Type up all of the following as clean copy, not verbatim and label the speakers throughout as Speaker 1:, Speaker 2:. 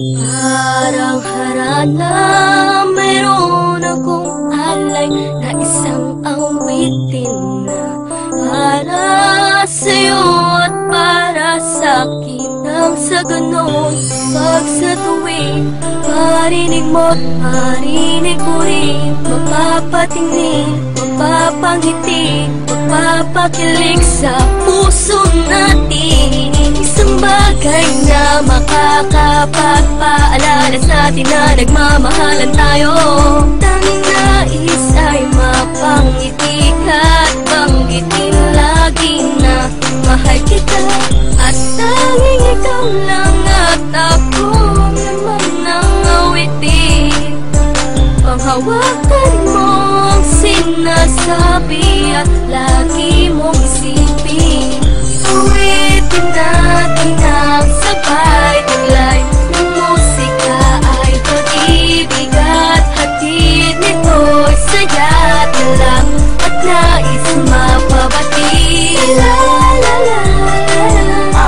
Speaker 1: Parang harana, mayroon akong alay na isang awitin na para sa'yo at para sa'kin. Nang sa ganon, pag sa tuwing marinig mo't marinig ko rin, mapapatingin, mapapangiti, mapapakilig sa puso natin. Isang bagay na makakapagpaalala sa atin na nagmamahalan tayo. Tanging nais ay mapangiti at banggitin lagi na mahal kita. At tanging ikaw lang at ako naman ang awitin. Panghawakan mo ang sinasabi at lagi mong isipin. Awitin natin ang sabay taglay ng musika ay pag-ibig at hatid nito'y saya't lang at nais mapabati. La la la la,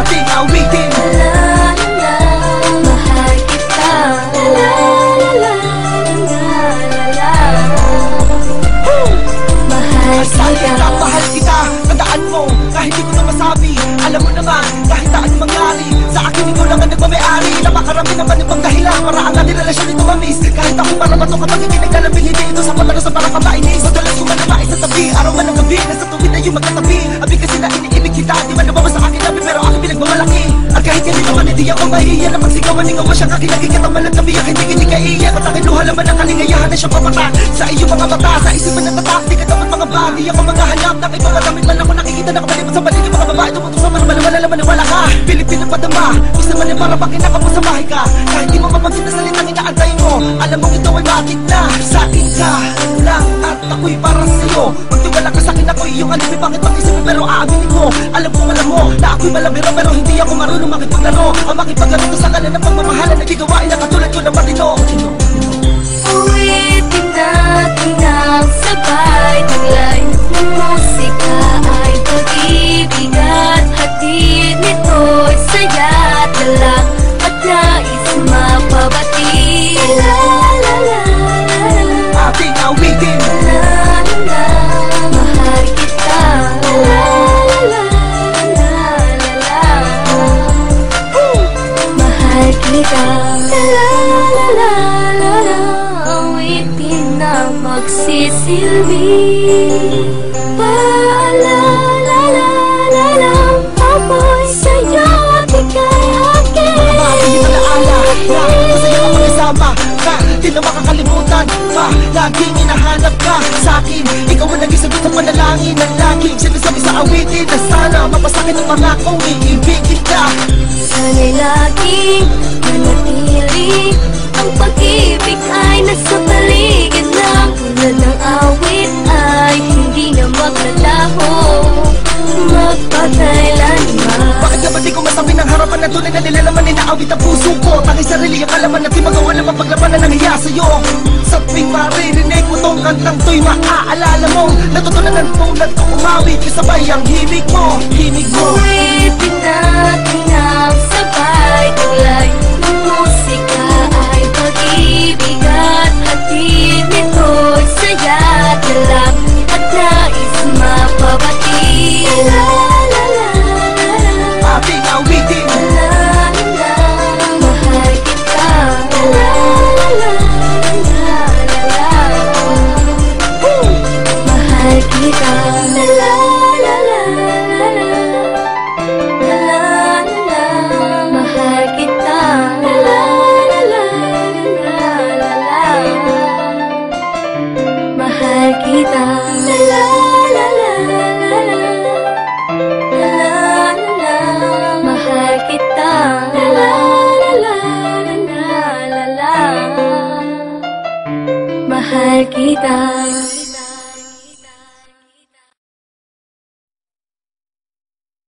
Speaker 2: ating awitin.
Speaker 1: la la la, mahal kita. La la la la la, mahal kita.
Speaker 2: Mahal kita, tandaan mo, kahit di ko na masabi. Alam mo naman, kahit na anong mangyari, sa akin ikaw lang ang nagmamayari. Napakarami naman ibang dahilan para ang ating relasyon ito mamiss. Kahit ako para bato kapag ikinig na labing hindi ito sa patalo sa parang kamainis. Madalas ko manamais sa tabi, araw man ang gabi, nasa tuwid na yung magkatabi. Abi kasi na iniibig kita, di man nababa sa akin labi, pero aking pinagmamalaki. At kahit yan din naman, hindi ako mahiya na magsigawan ng awa siyang kakinaging katamalan na biyak, hindi kaiyak. At aking luha naman ang kalingayahan na siyang papatak sa iyong mga mata, sa isipan ng tatak. Di ka dapat mga bagi, ako maghahanap ng ibang magamit man ako nakikita na kapalibot sa paligid mga babae. Tumutok sa wala naman wala ka, Pilipin na padama. Gusto man yung para bakit nakapusabahay ka. Kahit di mo mapansin na salitang inaantay mo, alam mong ito ay matik na. Sa akin ka lang at ako'y para sa'yo. Magtiwala ka sa'kin, ako'y iyong alipin. Bakit pag-isipin pero aaminin ko, alam mo na ako'y malabiro pero hindi ako marunong makipaglaro. Ang makipaglaro ko sa kalan ng pagmamahalan na gigawain na katulad ko na matino.
Speaker 1: Uwitin natin ang sabay taglay ng musika ay pag-ibig at hatid nito'y saya't lang at nais mapabati. La la la la,
Speaker 2: ating awitin.
Speaker 1: la la la, mahal kita. La la la la la, mahal kita. La la la la la, awitin na magsisilbi. Paalala ako'y sa'yo at ika'y akin.
Speaker 2: Mga bagay na alaala na masaya ka magkasama ka, di na makakalimutan pa. Laging hinahanap ka sa'kin, ikaw ang naging sagot sa panalangin ng laging sinasabi sa awitin na sana mapasakin ang pangakong iibigin ka.
Speaker 1: Sana'y laging manatili ang pag-ibig ay nasa paligid lang. Tulad ng awit ay hindi na maglalaho magpakailanman.
Speaker 2: Bakit naman di ko masabi ng harapan na tunay na nilalaman inaawit ang puso ko? Tanging sarili ang kalaman na di magawa na mapaglabanan ng hiya sa'yo. Sa tuwing maririnig mo tong kantang to'y maaalala mo natutunan mo na ito umawit kasabay ang himig mo. Himig mo.
Speaker 1: Uwitin natin ang sabay taglay ng musika ay pag-ibig at hatid nito'y saya't lang at nais mapabati. La la la la,
Speaker 2: ating awitin.
Speaker 1: la la la, mahal kita. La la la la la, mahal kita. La la la la la, la la la, mahal kita. La la la la la, mahal kita. La la la la la, la la la, mahal kita. La la la la la, mahal kita.